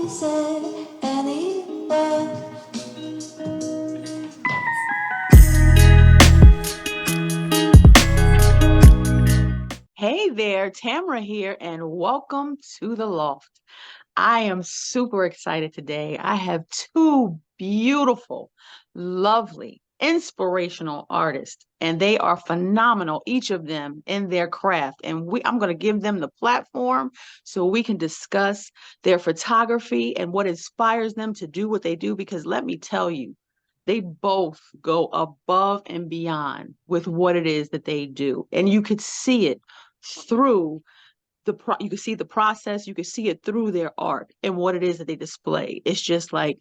say anywhere. Hey there, Tamara here, and welcome to the Loft. I am super excited today. I have two beautiful, lovely, inspirational artists, and they are phenomenal, each of them in their craft. And I'm going to give them the platform so we can discuss their photography and what inspires them to do what they do, because let me tell you, they both go above and beyond with what it is that they do. And you could see it through you can see the process, you can see it through their art and what it is that they display. It's just like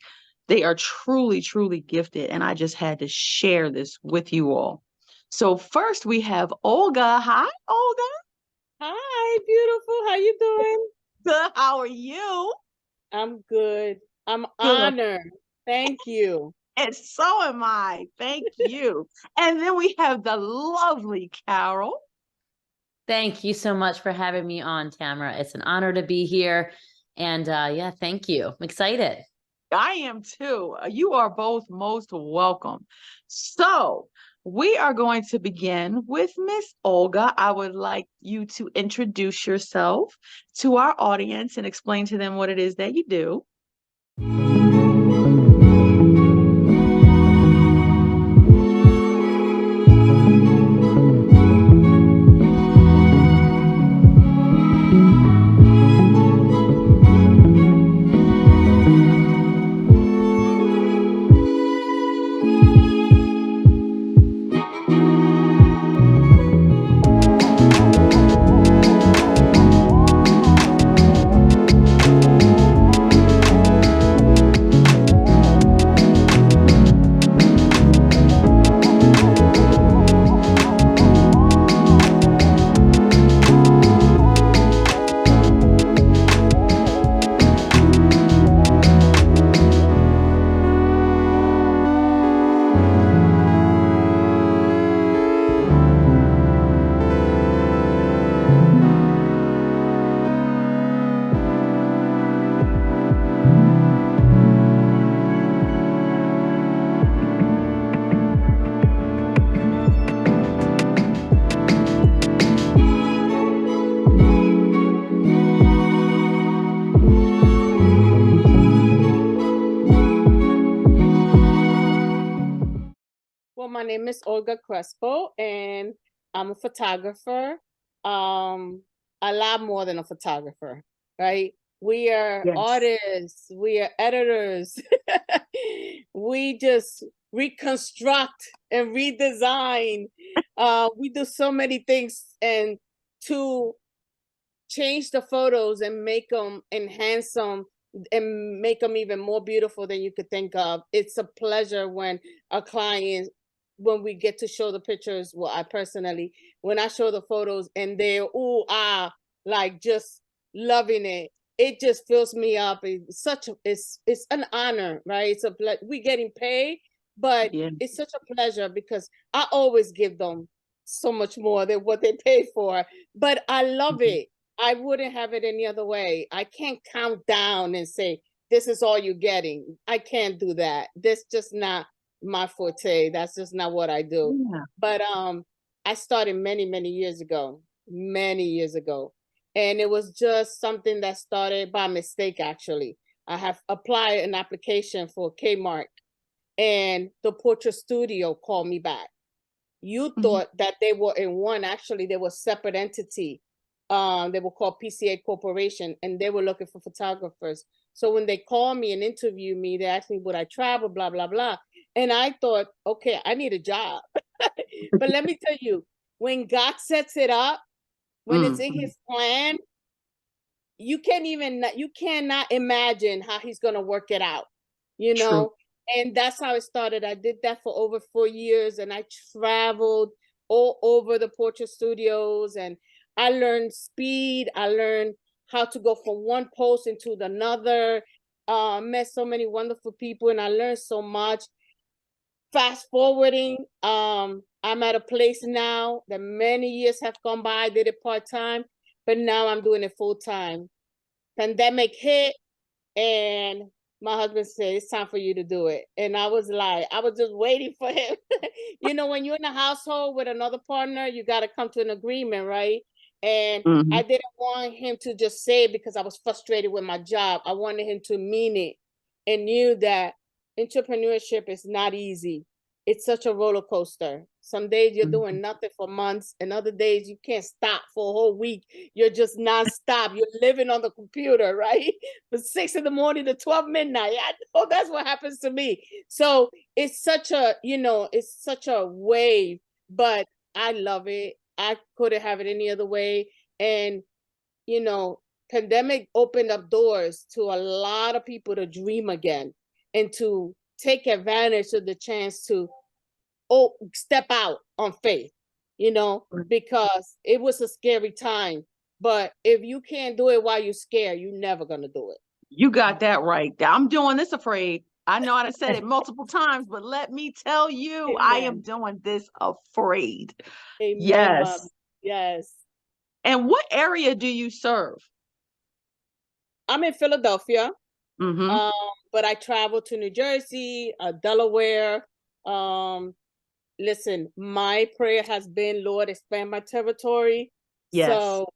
they are truly, truly gifted. And I just had to share this with you all. So first we have Olga. Hi, Olga. Hi, beautiful. How you doing? Good. How are you? I'm good. I'm Good. honored. Thank you. And so am I. Thank you. And then we have the lovely Carol. Thank you so much for having me on, Tamara. It's an honor to be here. And yeah, thank you. I'm excited. I am too. You are both most welcome. So, we are going to begin with Miss Olga. I would like you to introduce yourself to our audience and explain to them what it is that you do. Well, my name is Olga Crespo, and I'm a photographer. A lot more than a photographer, right? We are Yes. artists, we are editors. We just reconstruct and redesign. We do so many things, and to change the photos and make them, enhance them, and make them even more beautiful than you could think of. It's a pleasure when a client, when we get to show the pictures. Well, I personally, when I show the photos and they're ooh ah, like just loving it, it just fills me up. It's an honor, right? We getting paid, but Yeah. it's such a pleasure because I always give them so much more than what they pay for. But I love Mhm. it. I wouldn't have it any other way. I can't count down and say, this is all you're getting. I can't do that. This just not my forte. That's just not what I do. Yeah. But I started many, many years ago. Many years ago. And it was just something that started by mistake, actually. I have applied an application for Kmart, and the portrait studio called me back. You Mhm. thought that they were in one. Actually, they were separate entity. They were called PCA Corporation, and they were looking for photographers. So when they called me and interviewed me, they asked me would I travel, blah blah blah, and I thought, okay, I need a job. But let me tell you, when God sets it up, when it's in Mhm. His plan, you cannot imagine how He's gonna work it out. You True. know, and that's how it started. I did that for over 4 years, and I traveled all over the portrait studios, and I learned speed. I learned how to go from one post into another. Met so many wonderful people, and I learned so much. Fast forwarding, I'm at a place now that many years have gone by. I did it part time, but now I'm doing it full time. Pandemic hit, And my husband said, it's time for you to do it. And I was just waiting for him. You know, when you're in a household with another partner, you got to come to an agreement, right? And Mhm. I didn't want him to just say it because I was frustrated with my job. I wanted him to mean it and knew that entrepreneurship is not easy. It's such a roller coaster. Some days you're doing nothing for months, and other days you can't stop for a whole week. You're just nonstop. You're living on the computer, right? From 6 in the morning to 12 midnight. I know that's what happens to me. So it's such a, it's such a wave, but I love it. I couldn't have it any other way. And, you know, pandemic opened up doors to a lot of people to dream again and to take advantage of the chance to step out on faith, because it was a scary time. But if you can't do it while you're scared, you're never gonna do it. You got that right. I'm doing this afraid. I know I said it multiple times, but let me tell you, I am Amen. doing this afraid. Amen, Mom. Yes. Yes. And what area do you serve? I'm in Philadelphia, Mm-hmm. but I travel to New Jersey, Delaware. Um, Listen, my prayer has been, Lord, expand my territory. Yes. So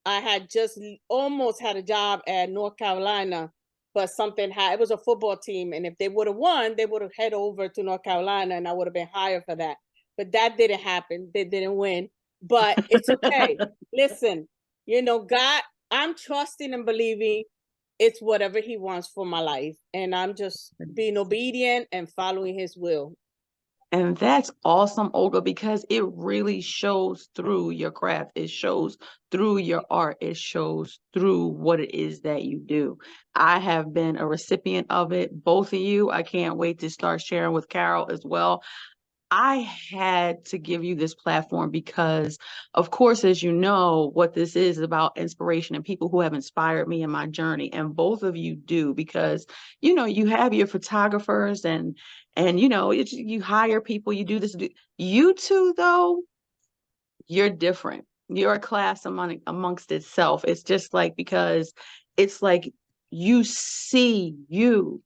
I had just almost had a job at North Carolina, but something it was a football team. And if they would have won, they would have head over to North Carolina and I would have been hired for that. But that didn't happen. They didn't win, but it's okay. Listen, God, I'm trusting and believing it's whatever he wants for my life. And I'm just being obedient and following his will. And that's awesome, Olga, because it really shows through your craft. It shows through your art. It shows through what it is that you do. I have been a recipient of it, both of you. I can't wait to start sharing with Carol as well. I had to give you this platform because, of course, as you know, what this is about inspiration and people who have inspired me in my journey. And both of you do because, you have your photographers and you hire people, you do this. You two, though, you're different. You're a class amongst itself. It's just like because it's like you see you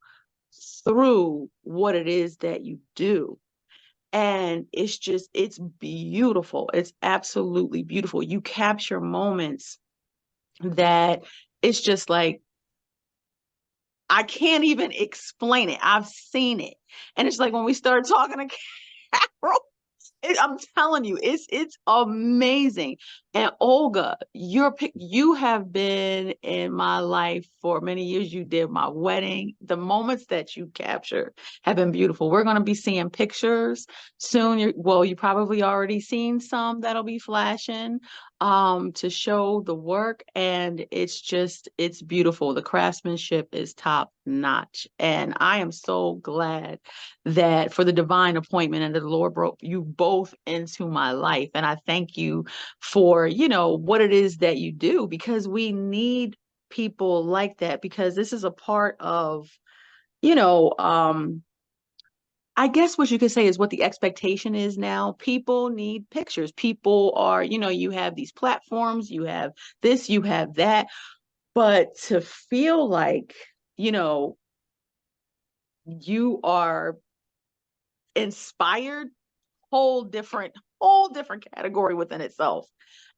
through what it is that you do. And it's beautiful. It's absolutely beautiful. You capture moments that it's just like, I can't even explain it. I've seen it. And it's like when we started talking to Carol, I'm telling you, it's amazing. And Olga, you have been in my life for many years. You did my wedding. The moments that you captured have been beautiful. We're going to be seeing pictures soon. You probably already seen some that'll be flashing to show the work, and it's beautiful. The craftsmanship is top notch, and I am so glad that for the divine appointment and that the Lord brought you both into my life. And I thank you for, what it is that you do, because we need people like that, because this is a part of, you know, um, I guess what you could say is what the expectation is now. People need pictures. People are, you have these platforms, you have this, you have that, but to feel like, you know, you are inspired, whole different category within itself.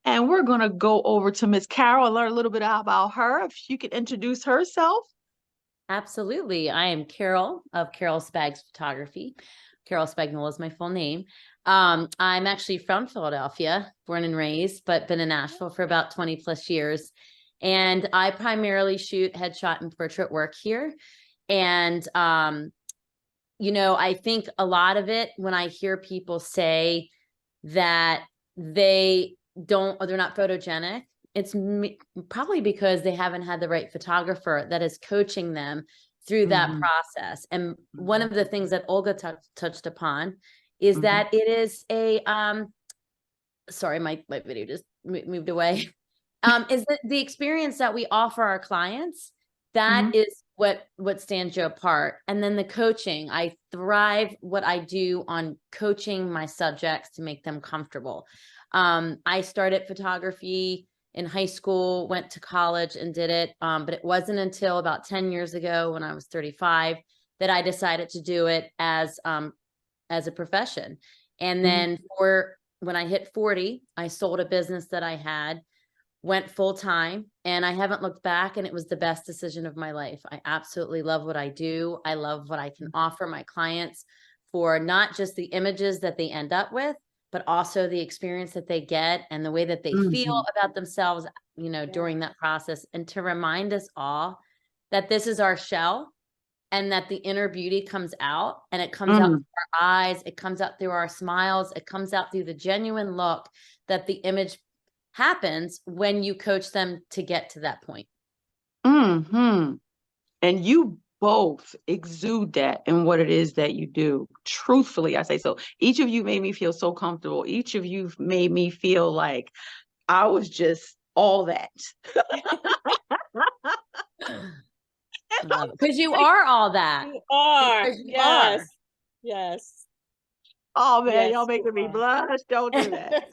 And we're going to go over to Miss Carol and learn a little bit about her. If she could introduce herself. Absolutely. I am Carol of Carol Spags Photography. Carol Spagnuola is my full name. I'm actually from Philadelphia, born and raised, but been in Nashville for about 20 plus years. And I primarily shoot headshot and portrait work here. And, I think a lot of it, when I hear people say that they don't, or they're not photogenic, it's probably because they haven't had the right photographer that is coaching them through that process. And one of the things that Olga touched upon is that it is a, sorry, my video just moved away, is that the experience that we offer our clients, that is what stands you apart. And then the coaching, I thrive what I do on coaching my subjects to make them comfortable. I started photography in high school, went to college and did it. But it wasn't until about 10 years ago when I was 35 that I decided to do it as a profession. And then when I hit 40, I sold a business that I had, went full time, and I haven't looked back, and it was the best decision of my life. I absolutely love what I do. I love what I can offer my clients for not just the images that they end up with, but also the experience that they get and the way that they feel about themselves, during that process. And to remind us all that this is our shell, and that the inner beauty comes out, and it comes out through our eyes, it comes out through our smiles, it comes out through the genuine look that the image happens when you coach them to get to that point. And you both exude that in what it is that you do. Truthfully, I say so. Each of you made me feel so comfortable. Each of you made me feel like I was just all that. Because you are all that. You are. Because you Yes. are. Yes. Oh man, Yes, y'all making me are. blush. Don't do that.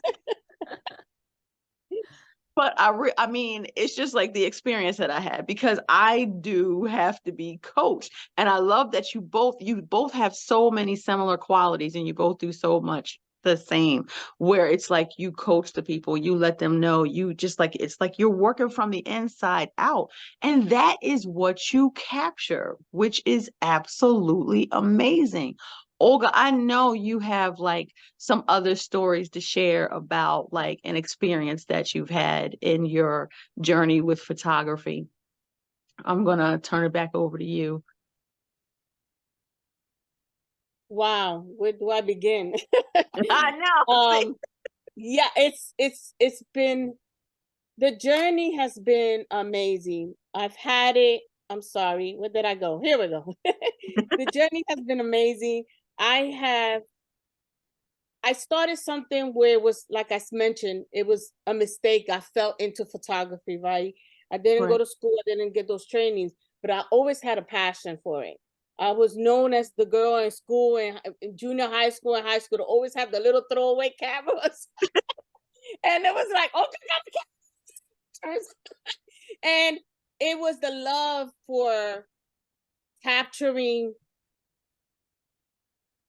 But I mean, it's just like the experience that I had, because I do have to be coached. And I love that you both have so many similar qualities, and you both do so much the same, where it's like you coach the people, you let them know, you just like, it's like you're working from the inside out. And that is what you capture, which is absolutely amazing. Olga, I know you have like some other stories to share about like an experience that you've had in your journey with photography. I'm going to turn it back over to you. Wow, where do I begin? I know. Yeah, it's been, the journey has been amazing. I've had it. I'm sorry, where did I go? Here we go. The journey has been amazing. I started something where it was, like I mentioned, it was a mistake. I fell into photography, right? I didn't go to school, I didn't get those trainings, but I always had a passion for it. I was known as the girl in school, and in junior high school and high school, to always have the little throwaway cameras. And it was like, oh, and it was the love for capturing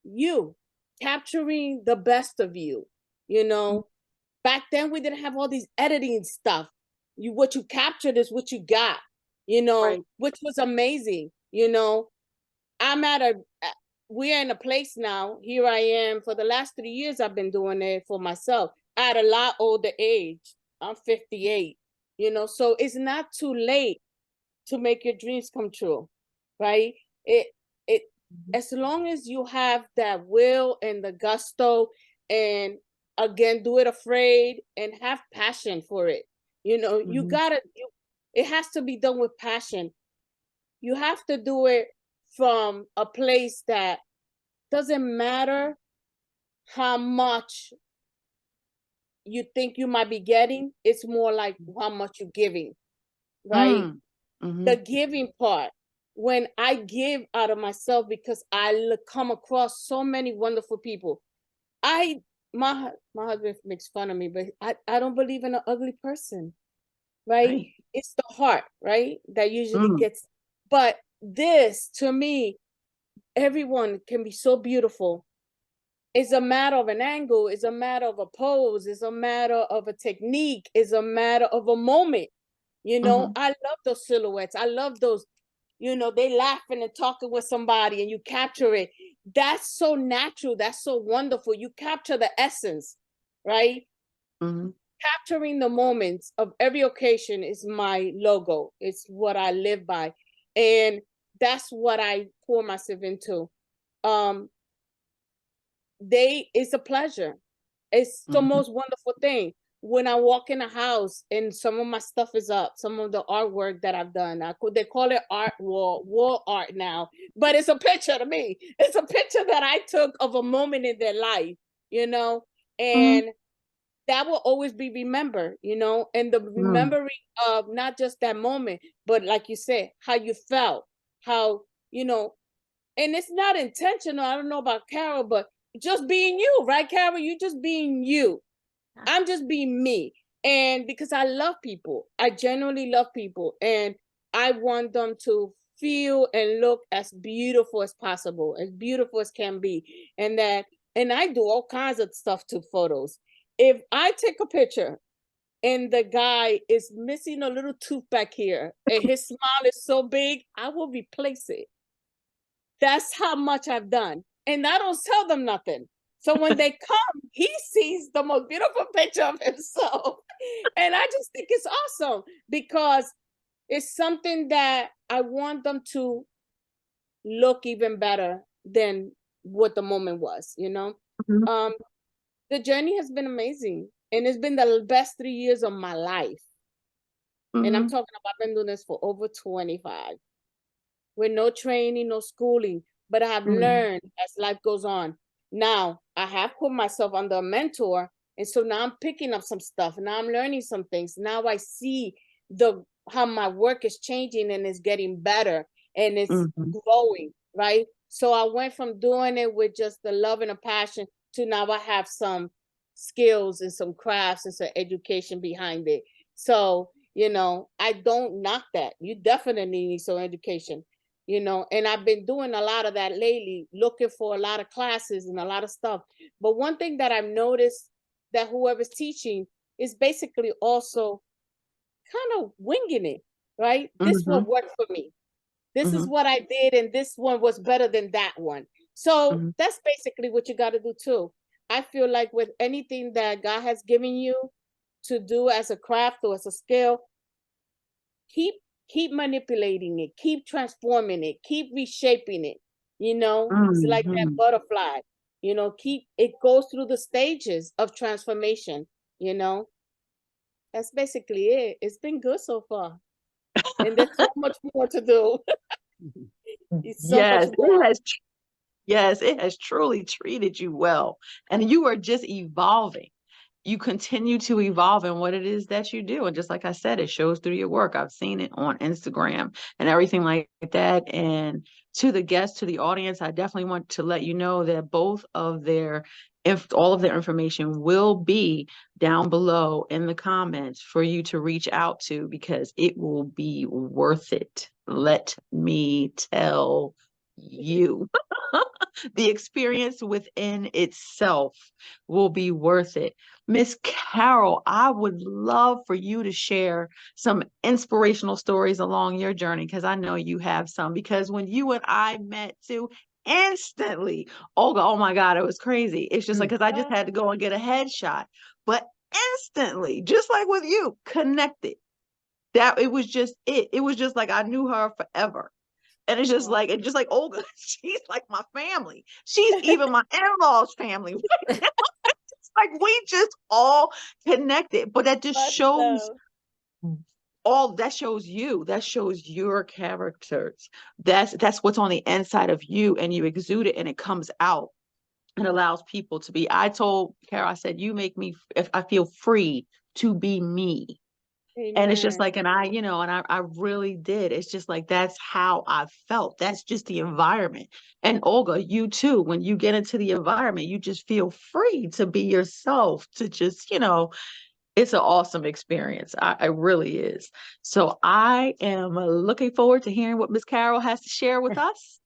you, capturing the best of you. Back then we didn't have all these editing stuff. What you captured is what you got, Right. which was amazing. I'm we're in a place now. Here I am. For the last 3 years, I've been doing it for myself at a lot older age. I'm 58, so it's not too late to make your dreams come true, right? It as long as you have that will and the gusto, and again, do it afraid and have passion for it. It has to be done with passion. You have to do it from a place that doesn't matter how much you think you might be getting. It's more like how much you're giving, right? The giving part. When I give out of myself, because I come across so many wonderful people. My husband makes fun of me, but I don't believe in an ugly person, right? It's the heart, right? That usually gets, but this, to me, everyone can be so beautiful. It's a matter of an angle, it's a matter of a pose, it's a matter of a technique, it's a matter of a moment. I love those silhouettes. I love those, they laughing and talking with somebody and you capture it. That's so natural. That's so wonderful. You capture the essence, right? Capturing the moments of every occasion is my logo. It's what I live by. And that's what I pour myself into. It's a pleasure. It's the most wonderful thing. When I walk in a house and some of my stuff is up, some of the artwork that I've done, they call it art wall art now, but it's a picture to me. It's a picture that I took of a moment in their life, and that will always be remembered, and the remembering of not just that moment, but like you said, how you felt, how, and it's not intentional. I don't know about Carol, but just being you, right, Carol? You just being you. I'm just being me. And because I love people, I genuinely love people, and I want them to feel and look as beautiful as possible, as beautiful as can be. And I do all kinds of stuff to photos. If I take a picture and the guy is missing a little tooth back here and his smile is so big, I will replace it. That's how much I've done. And I don't tell them nothing. So when they come, he sees the most beautiful picture of himself. And I just think it's awesome because it's something that I want them to look even better than what the moment was, you know? Mhm. The journey has been amazing. And it's been the best 3 years of my life. And I'm Mhm. talking about, I've been doing this for over 25 with no training, no schooling, but I have Mhm. learned as life goes on. Now I have put myself under a mentor, and so now I'm picking up some stuff. Now I'm learning some things. Now I see how my work is changing and it's getting better and it's Mhm. growing, right? So I went from doing it with just the love and a passion to now I have some skills and some crafts and some education behind it. So, I don't knock that. You definitely need some education, and I've been doing a lot of that lately, looking for a lot of classes and a lot of stuff. But one thing that I've noticed, that whoever's teaching is basically also kind of winging it, right? This Mhm. what worked for me. This is Mhm. what I did, and this one was better than that one. So Mhm. that's basically what you got to do too. I feel like with anything that God has given you to do as a craft or as a skill, keep keep manipulating it, keep transforming it, keep reshaping it. It's like that Mhm. butterfly. Keep it goes through the stages of transformation. you know that's basically it. It's been good so far, and there's so much more to do. It's so much Yes, more. it has. Yes, it has truly treated you well, and you are just evolving. You continue to evolve in what it is that you do. And just like I said, it shows through your work. I've seen it on Instagram and everything like that. And to the guests, to the audience, I definitely want to let you know that both of if all of their information will be down below in the comments for you to reach out to because it will be worth it. Let me tell you. The experience within itself will be worth it. Miss Carol, I would love for you to share some inspirational stories along your journey because I know you have some. Because when you and I met too, instantly, Olga, oh my God, it was crazy. It's just like, because I just had to go and get a headshot, but instantly, just like with you, connected. That it was just it. It was just like I knew her forever. And it's just like, and just like Olga, she's like my family. She's even my in-laws' family. It's like we just all connected. But that just Much shows love. that shows you, that shows your characters. That's what's on the inside of you, and you exude it and it comes out and allows people to be. I told Carol, I said, you make me if I feel free to be me. And it's just Amen. like, and I really did. It's just like, that's how I felt. That's just the environment. And Olga, you too, when you get into the environment, you just feel free to be yourself, to just, it's an awesome experience. It really is. So I am looking forward to hearing what Miss Carol has to share with us.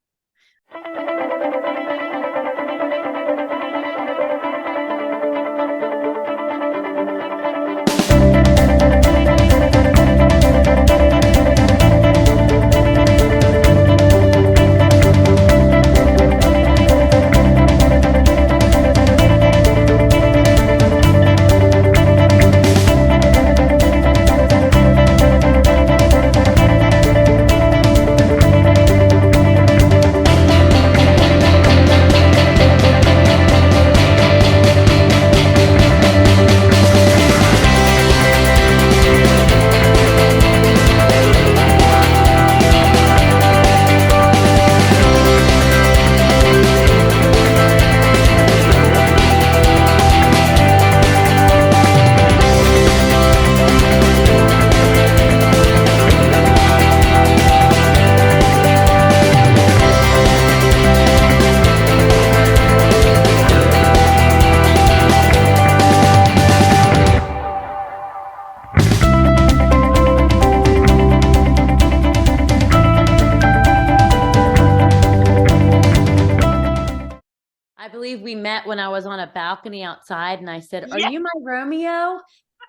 believe we met when I was on a balcony outside, and I said, "Are Yeah. you my Romeo?"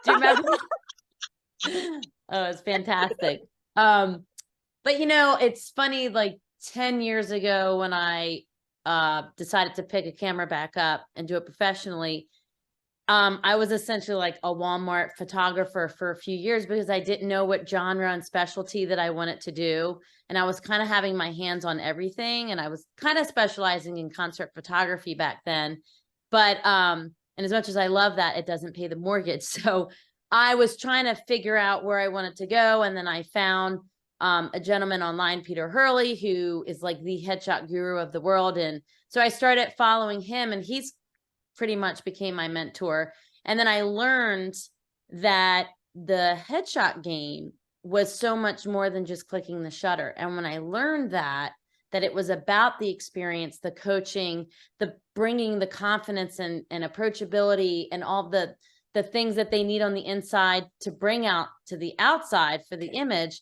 Do you remember? Oh, it's fantastic. But it's funny, like 10 years ago when I decided to pick a camera back up and do it professionally, I was essentially like a Walmart photographer for a few years because I didn't know what genre and specialty that I wanted to do. And I was kind of having my hands on everything. And I was kind of specializing in concert photography back then. But and as much as I love that, it doesn't pay the mortgage. So I was trying to figure out where I wanted to go. And then I found a gentleman online, Peter Hurley, who is like the headshot guru of the world. And so I started following him, and he's pretty much became my mentor. And then I learned that the headshot game was so much more than just clicking the shutter. And when I learned that it was about the experience, the coaching, the bringing the confidence and approachability and all the things that they need on the inside to bring out to the outside for the image,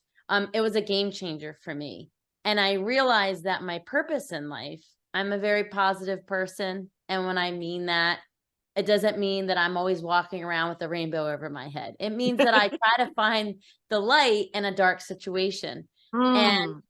it was a game changer for me. And I realized that my purpose in life, I'm a very positive person. And when I mean that, it doesn't mean that I'm always walking around with a rainbow over my head. It means that I try to find the light in a dark situation. And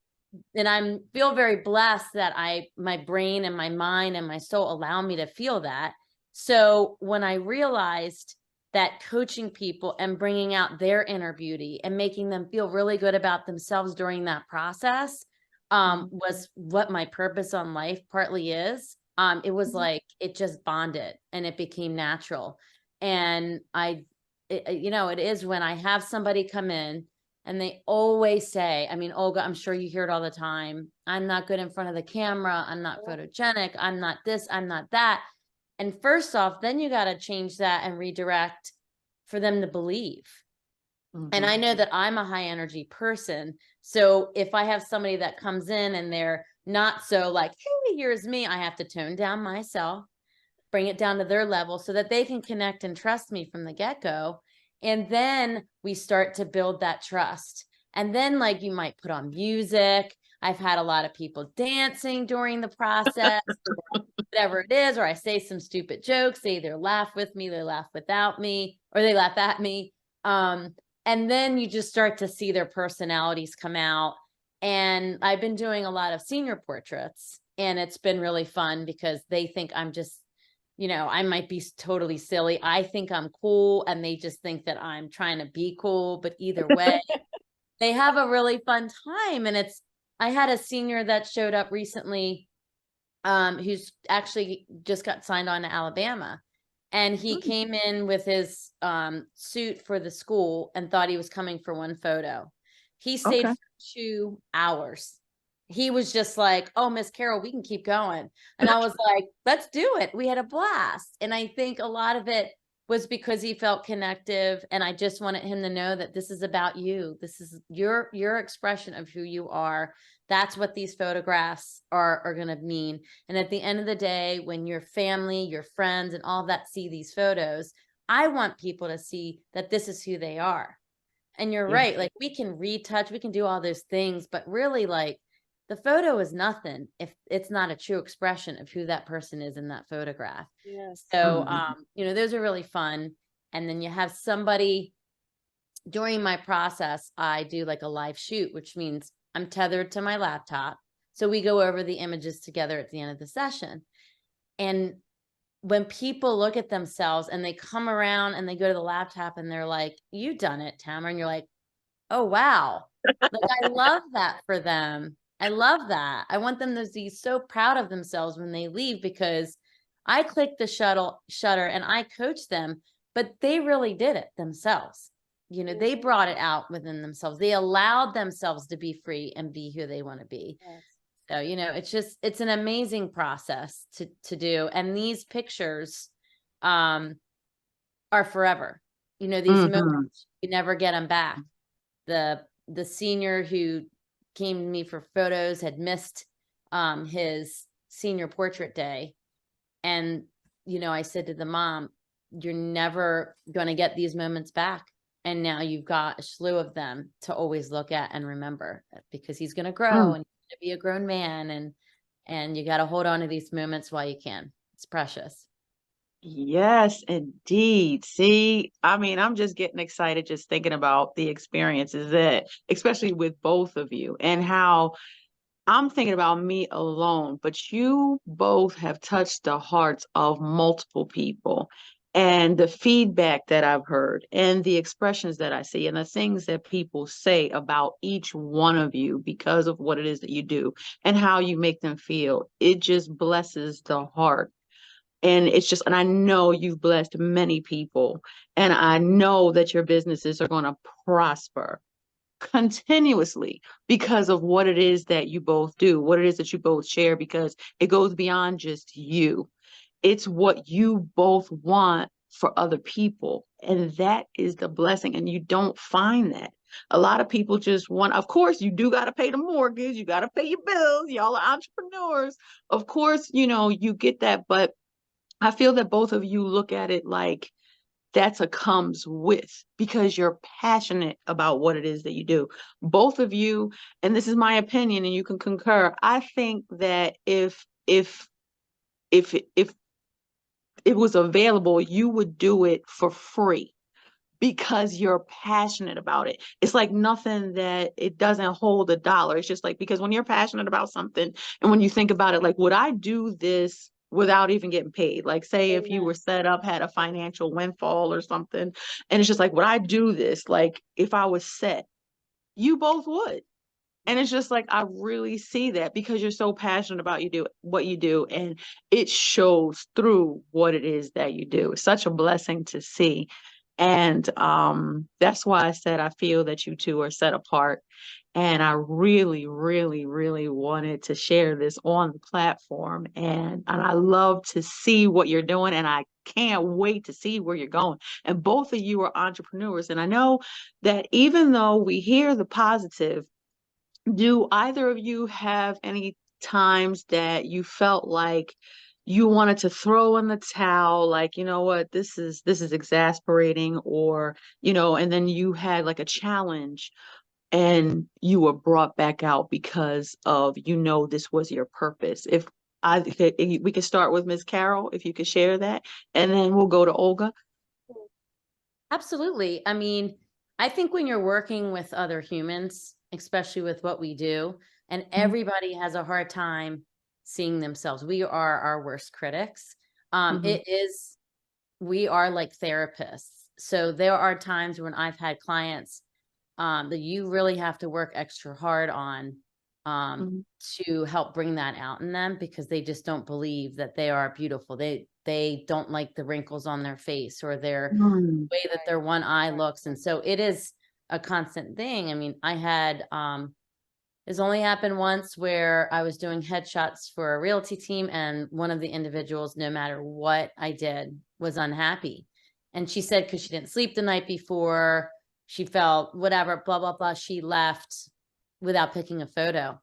I feel very blessed that my brain and my mind and my soul allow me to feel that. So when I realized that coaching people and bringing out their inner beauty and making them feel really good about themselves during that process was what my purpose on life partly is. It was like, it just bonded and it became natural. And it is when I have somebody come in and they always say, I mean, Olga, I'm sure you hear it all the time. I'm not good in front of the camera. I'm not photogenic. I'm not this, I'm not that. And first off, then you got to change that and redirect for them to believe. And I know that I'm a high energy person. So if I have somebody that comes in and they're not so like, hey, here's me, I have to tone down myself, bring it down to their level so that they can connect and trust me from the get-go. And then we start to build that trust. And then like you might put on music. I've had a lot of people dancing during the process, whatever it is, or I say some stupid jokes. They either laugh with me, they laugh without me, or they laugh at me. And then you just start to see their personalities come out. And I've been doing a lot of senior portraits, and it's been really fun because they think I'm just, I might be totally silly. I think I'm cool, and they just think that I'm trying to be cool. But either way, they have a really fun time. And I had a senior that showed up recently, who's actually just got signed on to Alabama. And he came in with his suit for the school and thought he was coming for one photo. He stayed for 2 hours. He was just like, oh, Miss Carol, we can keep going. And I was like, let's do it. We had a blast. And I think a lot of it was because he felt connective. And I just wanted him to know that this is about you. This is your expression of who you are. That's what these photographs are going to mean. And at the end of the day, when your family, your friends, and all that see these photos, I want people to see that this is who they are. And you're right. Like we can retouch, we can do all those things, but really like the photo is nothing if it's not a true expression of who that person is in that photograph. Yes. So, those are really fun. And then you have somebody during my process, I do like a live shoot, which means I'm tethered to my laptop. So we go over the images together at the end of the session. And when people look at themselves and they come around and they go to the laptop and they're like, you done it, Tamara. And you're like, oh, wow. Like, I love that for them. I love that. I want them to be so proud of themselves when they leave, because I click the shutter and I coach them, but they really did it themselves. They brought it out within themselves. They allowed themselves to be free and be who they want to be. Yes. So, it's an amazing process to do. And these pictures are forever. These moments, you never get them back. The senior who came to me for photos had missed his senior portrait day. And, I said to the mom, you're never going to get these moments back. And now you've got a slew of them to always look at and remember, because he's going to grow and he's going to be a grown man. And you got to hold on to these moments while you can. It's precious. Yes, indeed. See, I mean, I'm just getting excited just thinking about the experiences that, especially with both of you, and how I'm thinking about me alone, but you both have touched the hearts of multiple people. And the feedback that I've heard, and the expressions that I see, and the things that people say about each one of you because of what it is that you do and how you make them feel, it just blesses the heart. And it's just, and I know you've blessed many people, and I know that your businesses are going to prosper continuously because of what it is that you both do, what it is that you both share, because it goes beyond just you. It's what you both want for other people. And that is the blessing. And you don't find that. A lot of people just want, of course, you do got to pay the mortgage, you got to pay your bills. Y'all are entrepreneurs. Of course, you get that. But I feel that both of you look at it like that's a comes with because you're passionate about what it is that you do. Both of you, and this is my opinion, and you can concur. I think that if it was available, you would do it for free because you're passionate about it. It's like nothing that it doesn't hold a dollar. It's just like, because when you're passionate about something and when you think about it, like, would I do this without even getting paid? Like, say if you were Amen. set up, had a financial windfall or something, and it's just like, would I do this? Like, if I was set, you both would. And it's just like, I really see that because you're so passionate about what you do, and it shows through what it is that you do. It's such a blessing to see. And that's why I said I feel that you two are set apart. And I really, really, really wanted to share this on the platform. And I love to see what you're doing. And I can't wait to see where you're going. And both of you are entrepreneurs. And I know that even though we hear the positive, do either of you have any times that you felt like you wanted to throw in the towel, like, you know what, this is exasperating, or, and then you had like a challenge and you were brought back out because of, this was your purpose? We could start with Miss Carol, if you could share that, and then we'll go to Olga. Absolutely. I mean, I think when you're working with other humans, especially with what we do, and everybody has a hard time seeing themselves, we are our worst critics. Mm-hmm. We are like therapists. So there are times when I've had clients that you really have to work extra hard on Mm-hmm. to help bring that out in them, because they just don't believe that they are beautiful. They don't like the wrinkles on their face or their Mm-hmm. way that their one eye looks. And so it is a constant thing. I mean, I had it's only happened once where I was doing headshots for a realty team, and one of the individuals, no matter what I did, was unhappy. And she said, because she didn't sleep the night before, she felt whatever, blah, blah, blah. She left without picking a photo.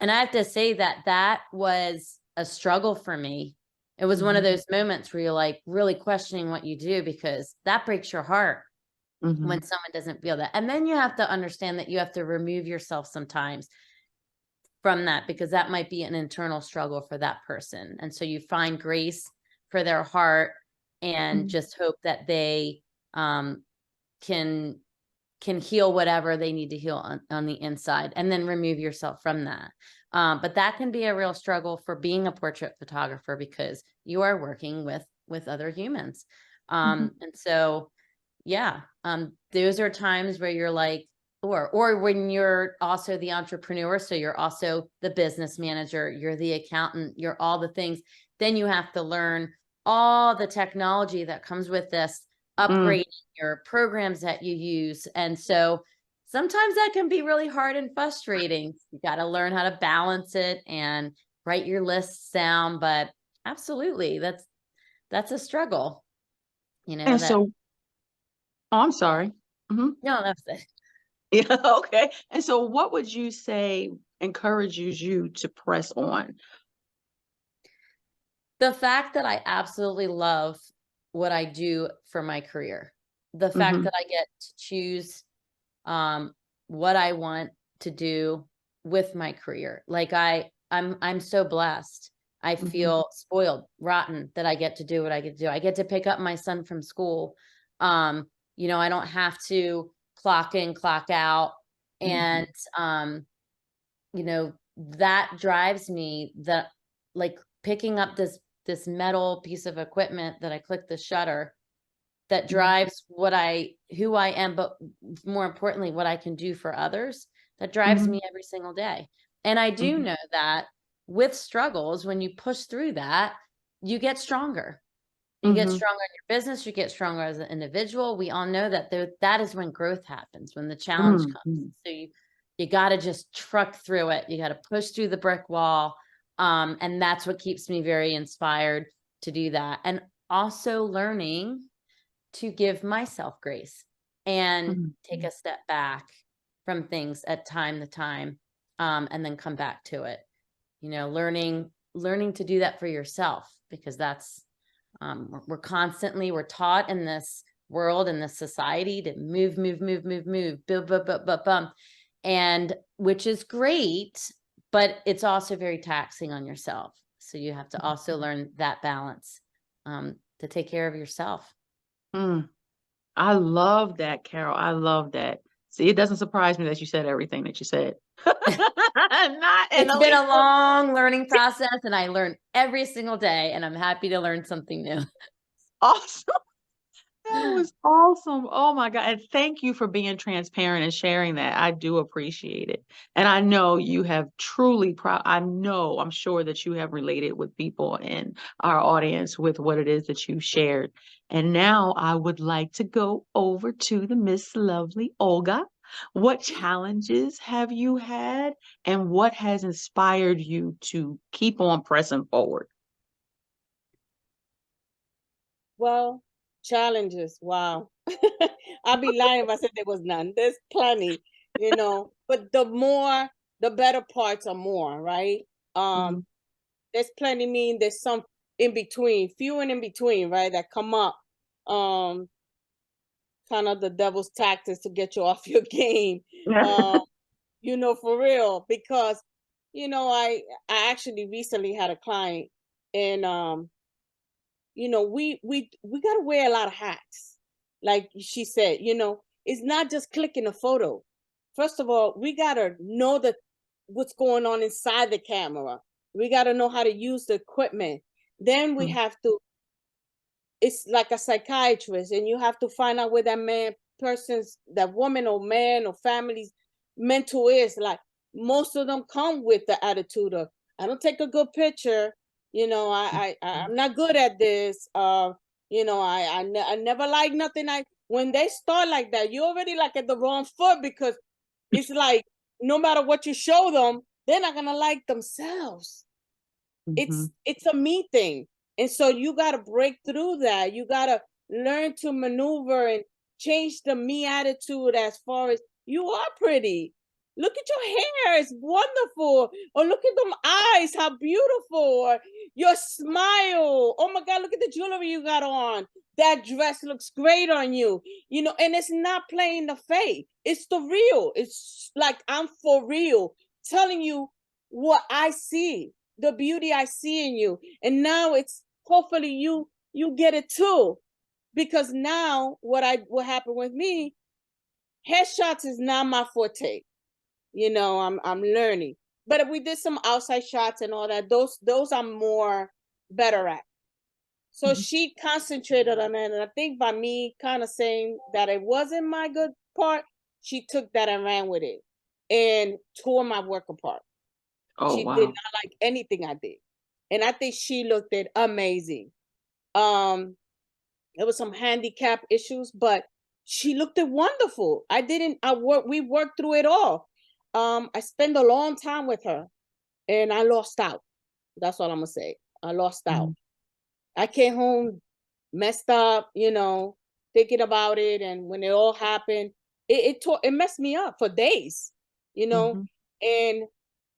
And I have to say that that was a struggle for me. It was one of those moments where you're like really questioning what you do, because that breaks your heart Mm-hmm. when someone doesn't feel that. And then you have to understand that you have to remove yourself sometimes from that, because that might be an internal struggle for that person. And so you find grace for their heart and just hope that they can heal whatever they need to heal on the inside, and then remove yourself from that. But that can be a real struggle for being a portrait photographer, because you are working with other humans. And so, yeah, those are times where you're like, or when you're also the entrepreneur, so you're also the business manager, you're the accountant, you're all the things, then you have to learn all the technology that comes with this, upgrading your programs that you use. And so sometimes that can be really hard and frustrating. You got to learn how to balance it and write your lists down. But absolutely, that's a struggle, And that. so, oh, I'm sorry. Mm-hmm. No, that's it. Yeah, okay. And so what would you say encourages you to press on? The fact that I absolutely love what I do for my career, the fact that I get to choose what I want to do with my career. Like I'm so blessed. I feel spoiled, rotten that I get to do what I get to do. I get to pick up my son from school. You know, I don't have to clock in, clock out. And, you know, that drives me, that like picking up this metal piece of equipment that I click the shutter, that drives who I am, but more importantly, what I can do for others, that drives me every single day. And I do know that with struggles, when you push through that, you get stronger. You get stronger in your business, you get stronger as an individual. We all know that that is when growth happens, when the challenge comes. So you got to just truck through it. You got to push through the brick wall. And that's what keeps me very inspired to do that. And also learning to give myself grace and take a step back from things at time to time, and then come back to it. You know, learning to do that for yourself, because that's, we're taught in this world, in this society, to move, bum, and which is great, but it's also very taxing on yourself. So you have to also learn that balance, to take care of yourself. I love that, Carol. I love that. See, it doesn't surprise me that you said everything that you said. It's been a long learning process, and I learn every single day, and I'm happy to learn something new. Awesome. That was awesome. Oh my God. And thank you for being transparent and sharing that. I do appreciate it. And I know you have truly, I'm sure that you have related with people in our audience with what it is that you shared. And now I would like to go over to the Miss Lovely Olga. What challenges have you had, and what has inspired you to keep on pressing forward? Well, challenges. Wow. I'd be lying if I said there was none. There's plenty, but the better parts are more, right? There's plenty, there's some in between, few and in between, right? That come up. Kind of the devil's tactics to get you off your game. For real, because, I actually recently had a client, and, we got to wear a lot of hats. Like she said, it's not just clicking a photo. First of all, we got to know what's going on inside the camera. We got to know how to use the equipment. Then we have to, it's like a psychiatrist, and you have to find out where that woman or man or family's mental is. Like, most of them come with the attitude of, I don't take a good picture. I'm not good at this. I never like nothing. When they start like that, you're already like at the wrong foot, because it's like, no matter what you show them, they're not gonna like themselves. It's a me thing. And so you got to break through that. You got to learn to maneuver and change the me attitude, as far as, you are pretty. Look at your hair, it's wonderful. Or look at them eyes, how beautiful. Or your smile. Oh my God, look at the jewelry you got on. That dress looks great on you. And it's not playing the fake. It's the real. It's like, I'm for real, telling you what I see, the beauty I see in you. And now it's, hopefully you get it too. Because now what happened with me, headshots is not my forte. I'm learning. But if we did some outside shots and all that, those I'm more better at. So she concentrated on it. And I think by me kind of saying that it wasn't my good part, she took that and ran with it and tore my work apart. Oh, she wow. did not like anything I did. And I think she looked at amazing. There was some handicap issues, but she looked at wonderful. We worked through it all. I spent a long time with her, and I lost out. That's all I'm gonna say. I lost out. I came home messed up, thinking about it. And when it all happened, it messed me up for days, and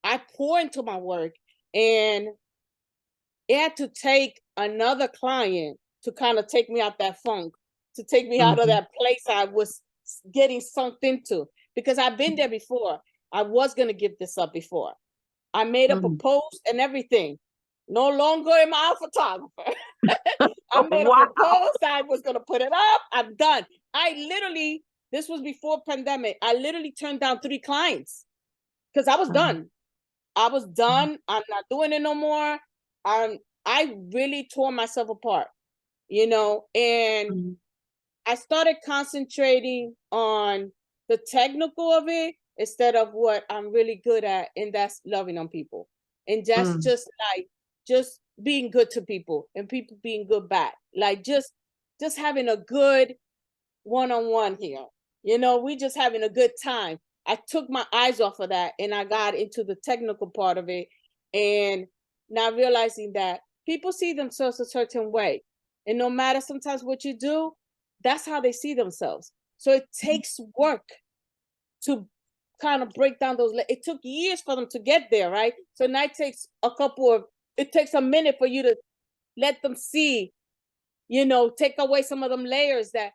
I pour into my work, and it had to take another client to kind of take me out that funk, to take me out of that place I was getting sunk into, because I've been there before. I was going to give this up before. I made up a post and everything. No longer am I a photographer. I made a Wow. proposal. I was going to put it up. I'm done. This was before pandemic. I literally turned down 3 clients because I was done. I was done. I'm not doing it no more. I really tore myself apart, and I started concentrating on the technical of it instead of what I'm really good at, and that's loving on people. And that's just being good to people and people being good back. Like just having a good one-on-one here. We just having a good time. I took my eyes off of that and I got into the technical part of it, and now realizing that people see themselves a certain way. And no matter sometimes what you do, that's how they see themselves. So it takes work to kind of break down those. It took years for them to get there, right? So now it takes a minute for you to let them see, take away some of them layers that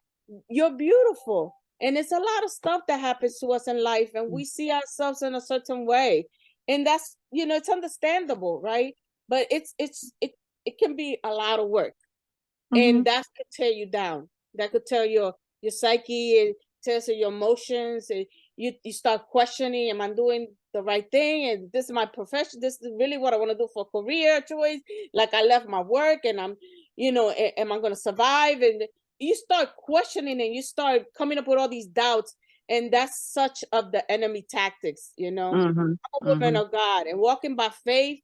you're beautiful. And it's a lot of stuff that happens to us in life, and we see ourselves in a certain way. And that's, it's understandable, right? But it can be a lot of work. And that could tear you down. That could tell your psyche, and tells your emotions, and you start questioning, am I doing the right thing? And this is my profession. This is really what I want to do for career choice. Like, I left my work and I'm, am I going to survive? And you start questioning and you start coming up with all these doubts. And that's such of the enemy tactics, I'm a woman of God, and walking by faith,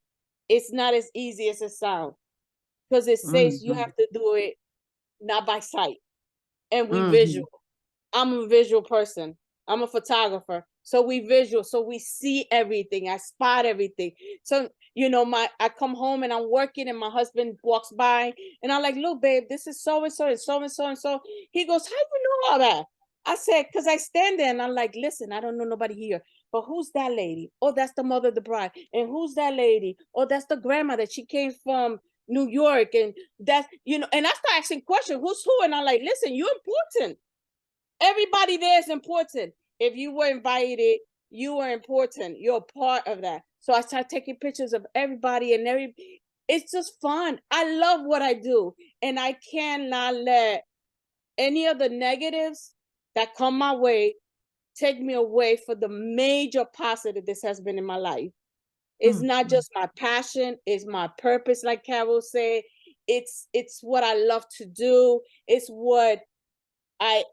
it's not as easy as it sounds, because it says you have to do it not by sight. And we visual. I'm a visual person. I'm a photographer. So we visual. So we see everything. I spot everything. So, I come home and I'm working and my husband walks by and I'm like, look, babe, this is so-and-so and so-and-so and so. He goes, how you know all that? I said, because I stand there and I'm like, listen, I don't know nobody here, but who's that lady? Oh, that's the mother of the bride. And who's that lady? Oh, that's the grandma that she came from New York. And that's, and I start asking questions, who's who? And I'm like, listen, you're important. Everybody there is important. If you were invited, you were important. You're a part of that. So I start taking pictures of everybody, and it's just fun. I love what I do, and I cannot let any of the negatives that come my way take me away from the major positive this has been in my life. It's not just my passion, it's my purpose, like Carol said. It's what I love to do. It's what I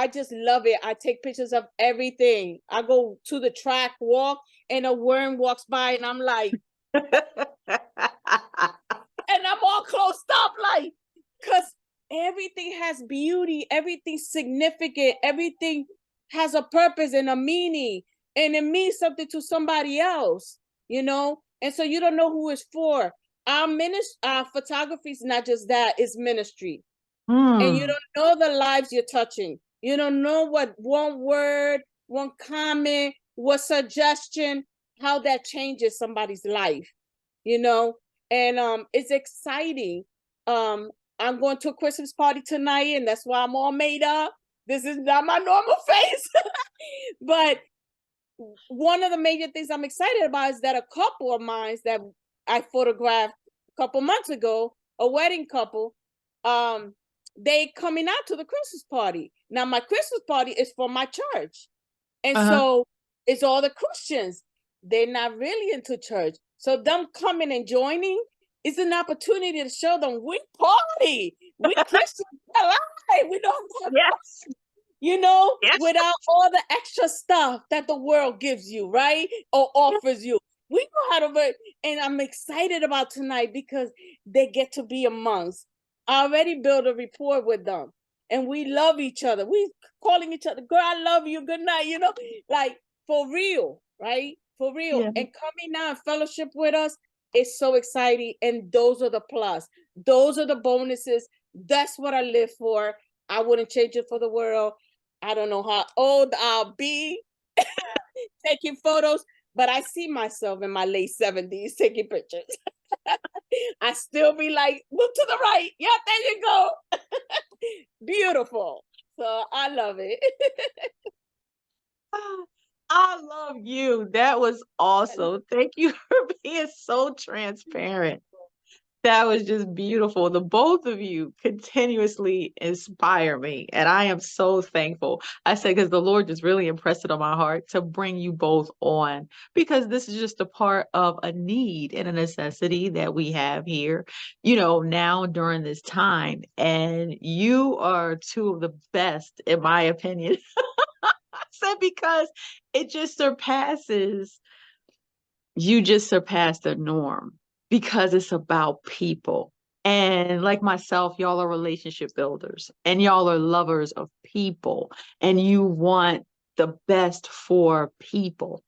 just love it. I take pictures of everything. I go to the track walk and a worm walks by and I'm like, and I'm all closed up, like, because everything has beauty, everything's significant, everything has a purpose and a meaning, and it means something to somebody else, And so you don't know who it's for. Our photography is not just that, it's ministry. And you don't know the lives you're touching. You don't know what one word, one comment, what suggestion, how that changes somebody's life, And it's exciting. I'm going to a Christmas party tonight, and that's why I'm all made up. This is not my normal face. But one of the major things I'm excited about is that a couple of mine that I photographed a couple months ago, a wedding couple, they coming out to the Christmas party. Now, my Christmas party is for my church. And so it's all the Christians. They're not really into church. So them coming and joining is an opportunity to show them we party. We Christians alive. We don't have Yes. without all the extra stuff that the world gives you, right? Or offers you. We know how to, and I'm excited about tonight because they get to be amongst. I already built a rapport with them, and we love each other. We calling each other, girl, I love you, good night, like for real, right? For real. Yeah. And coming now and fellowship with us is so exciting. And those are the plus. Those are the bonuses. That's what I live for. I wouldn't change it for the world. I don't know how old I'll be taking photos, but I see myself in my late 70s taking pictures. I still be like, look to the right. Yeah, there you go. Beautiful. So I love it. I love you. That was awesome. Thank you for being so transparent. That was just beautiful. The both of you continuously inspire me, and I am so thankful. I say because the Lord just really impressed it on my heart to bring you both on because this is just a part of a need and a necessity that we have here, now during this time. And you are two of the best, in my opinion. I said because it just you just surpass the norm because it's about people. And like myself, y'all are relationship builders and y'all are lovers of people and you want the best for people.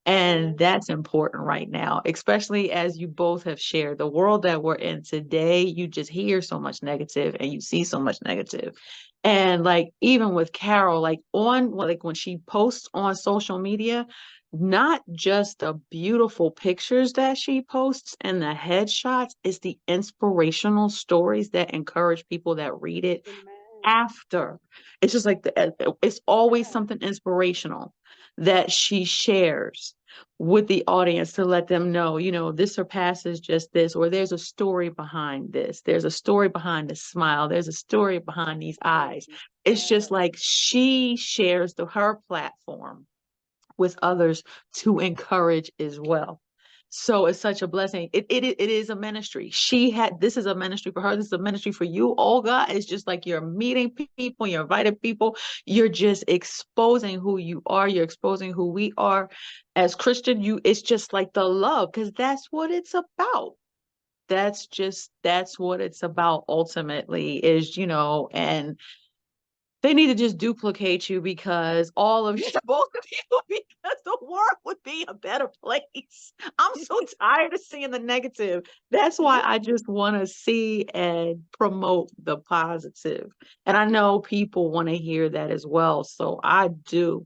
And that's important right now, especially as you both have shared the world that we're in today. You just hear so much negative and you see so much negative. And like even with Carol, like when she posts on social media, not just the beautiful pictures that she posts and the headshots, it's the inspirational stories that encourage people that read it after. It's just like it's always something inspirational that she shares with the audience to let them know, this surpasses just this, or there's a story behind this. There's a story behind the smile. There's a story behind these eyes. It's just like she shares her platform with others to encourage as well. So it's such a blessing. It is a ministry. This is a ministry for her. This is a ministry for you. Olga, it's just like you're meeting people, you're inviting people, you're just exposing who you are, you're exposing who we are as Christian. It's just like the love, because that's what it's about. That's what it's about ultimately is, and they need to just duplicate you because all of you, both of you, because the world would be a better place. I'm so tired of seeing the negative. That's why I just want to see and promote the positive. And I know people want to hear that as well. So I do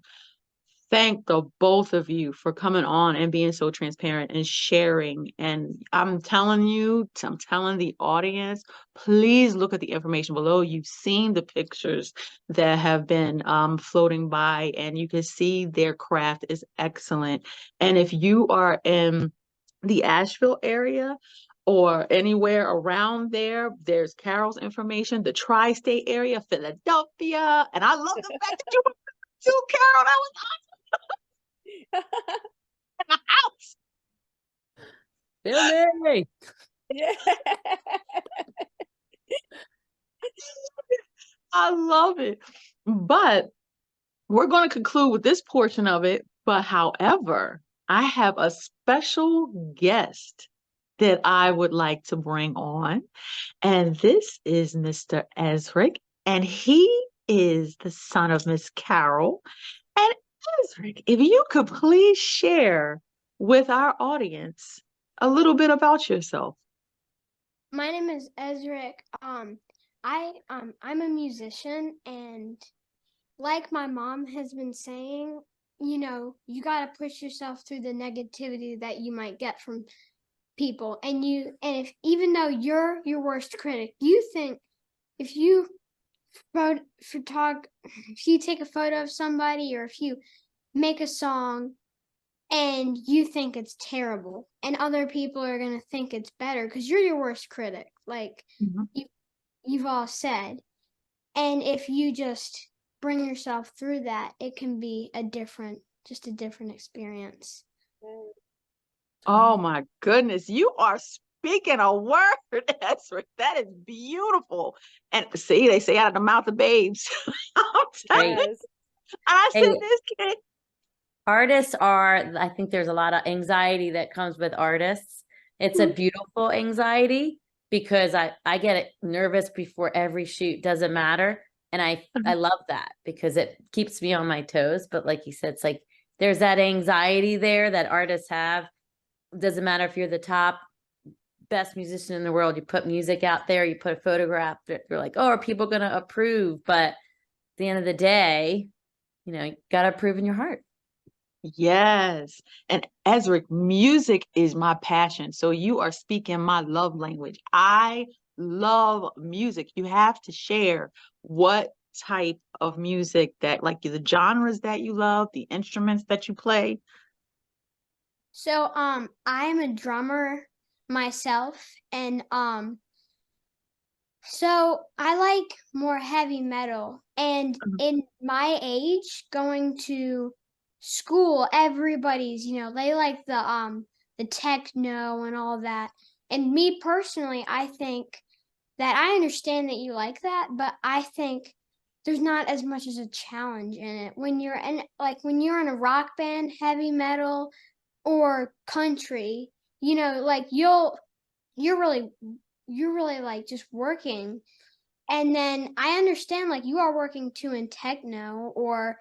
thank the both of you for coming on and being so transparent and sharing. And I'm telling the audience, please look at the information below. You've seen the pictures that have been floating by, and you can see their craft is excellent. And if you are in the Asheville area, or anywhere around there, there's Carol's information, the tri-state area, Philadelphia. And I love the fact that you were too, Carol. That was in the house. Film me. Yeah. I love it. But we're going to conclude with this portion of it. But however, I have a special guest that I would like to bring on. And this is Mr. Ezric. And he is the son of Miss Carol. And Ezric, if you could please share with our audience a little bit about yourself. My name is Ezric. I'm a musician, and like my mom has been saying, you got to push yourself through the negativity that you might get from people. And if even though you're your worst critic, you think if you if you take a photo of somebody, or if you make a song and you think it's terrible, and other people are going to think it's better because you're your worst critic, like you've all said. And if you just bring yourself through that, it can be a different experience. Oh my goodness, you are speaking a word, Ezra. That is beautiful. And see, they say out of the mouth of babes. I'm telling you. Yes. I Hey. said this kid. I think there's a lot of anxiety that comes with artists. It's a beautiful anxiety because I get nervous before every shoot, doesn't matter. And I love that because it keeps me on my toes. But like you said, it's like there's that anxiety there that artists have. Doesn't matter if you're the top best musician in the world, you put music out there, you put a photograph, you're like, oh, are people going to approve? But at the end of the day, you got to approve in your heart. Yes. And Ezra, music is my passion. So you are speaking my love language. I love music. You have to share what type of music like the genres that you love, the instruments that you play. So I am a drummer. myself. And so I like more heavy metal. And in my age, going to school, everybody's, they like the techno and all that. And me personally, I think that I understand that you like that, but I think there's not as much as a challenge in it. When you're in a rock band, heavy metal or country, like you're really like just working. And then I understand like you are working too in techno or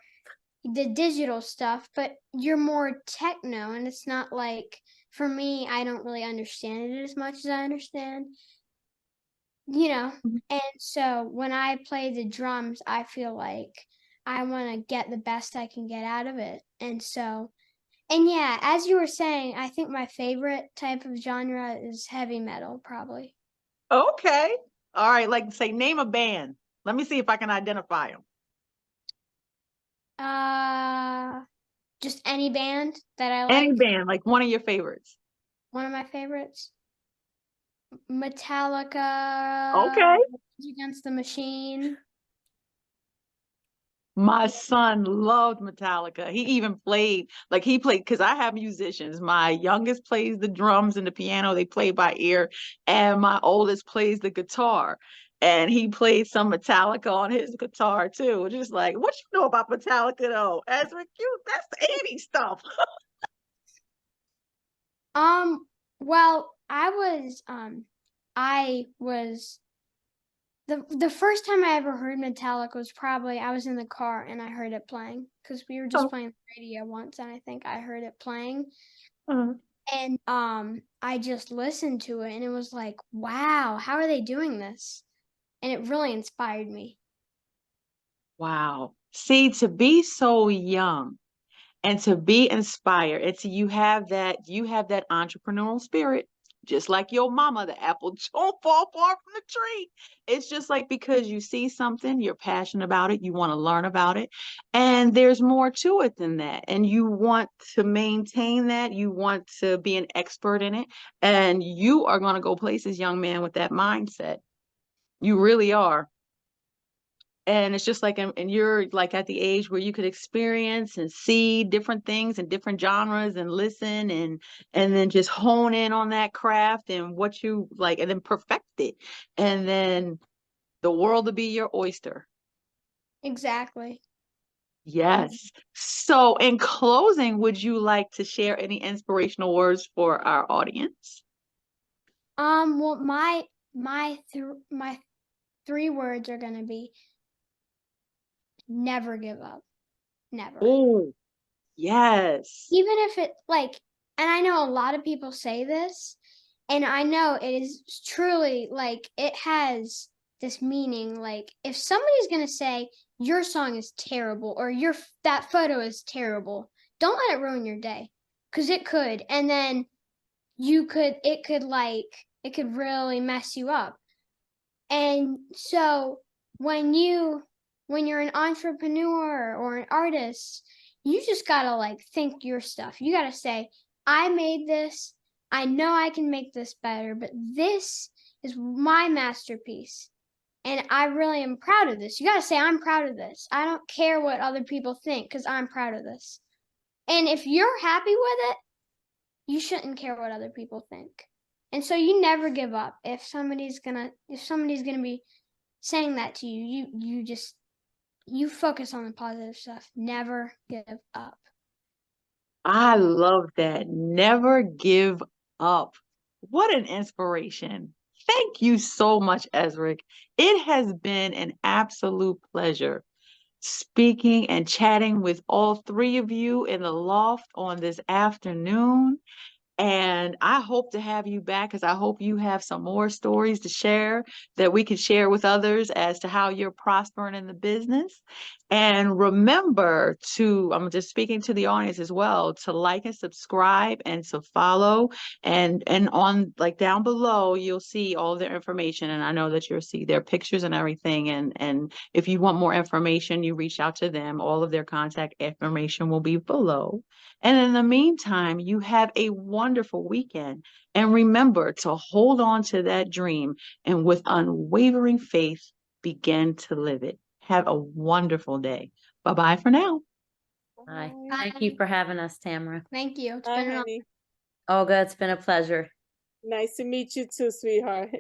the digital stuff, but you're more techno, and it's not like, for me, I don't really understand it as much as I understand, Mhm. and so when I play the drums, I feel like I want to get the best I can get out of it. And yeah, as you were saying, I think my favorite type of genre is heavy metal, probably. Okay. All right. Like, say, name a band. Let me see if I can identify them. Uh, just any band that I Any like. band, like one of your favorites. One of my favorites, Metallica, Okay. Rage Against the Machine. My son loved Metallica. He even played, like he played, because I have musicians. My youngest plays the drums and the piano, they play by ear, and my oldest plays the guitar. And he played some Metallica on his guitar too. Just like, what you know about Metallica though? Ezra, that's the 80s stuff. Well, I was the first time I ever heard Metallica was probably I was in the car and I heard it playing because we were just Oh, playing the radio once, and I think I heard it playing. uh, And I just listened to it and it was like, wow, how are they doing this? And it really inspired me. wow. See, to be so young and to be inspired, and to you have that entrepreneurial spirit, just like your mama. The apple don't fall far from the tree. It's just like, because you see something, you're passionate about it, you want to learn about it, and there's more to it than that, and you want to maintain that, you want to be an expert in it, and you are going to go places, young man, with that mindset. You really are. And it's just like, and you're like at the age where you could experience and see different things and different genres and listen, and then just hone in on that craft and what you like, and then perfect it, and then the world will be your oyster. Exactly. Yes. So in closing, would you like to share any inspirational words for our audience? Well, my three words are gonna be never give up. Never. Oh, yes. Even if it like, and I know a lot of people say this, and I know it is truly like it has this meaning. Like, if somebody's gonna say your song is terrible or that photo is terrible, don't let it ruin your day, because it could. And then it could really mess you up. And so when you're an entrepreneur or an artist, you just gotta like think your stuff. You gotta say, I made this. I know I can make this better, but this is my masterpiece. And I really am proud of this. You gotta say, I'm proud of this. I don't care what other people think because I'm proud of this. And if you're happy with it, you shouldn't care what other people think. And so you never give up. If somebody's gonna be saying that to you, you focus on the positive stuff. Never give up. I love that. Never give up. What an inspiration. Thank you so much, Ezric. It has been an absolute pleasure speaking and chatting with all three of you in the loft on this afternoon. And I hope to have you back, because I hope you have some more stories to share that we can share with others as to how you're prospering in the business. And remember to, I'm just speaking to the audience as well, to like and subscribe and to follow. And on, like, down below, you'll see all their information. And I know that you'll see their pictures and everything. And if you want more information, you reach out to them. All of their contact information will be below. And in the meantime, you have a wonderful wonderful weekend. And remember to hold on to that dream and with unwavering faith, begin to live it. Have a wonderful day. Bye-bye for now. Bye. Bye. Thank you for having us, Tamara. Thank you. It's Bye, been an honey. Olga, it's been a pleasure. Nice to meet you too, sweetheart.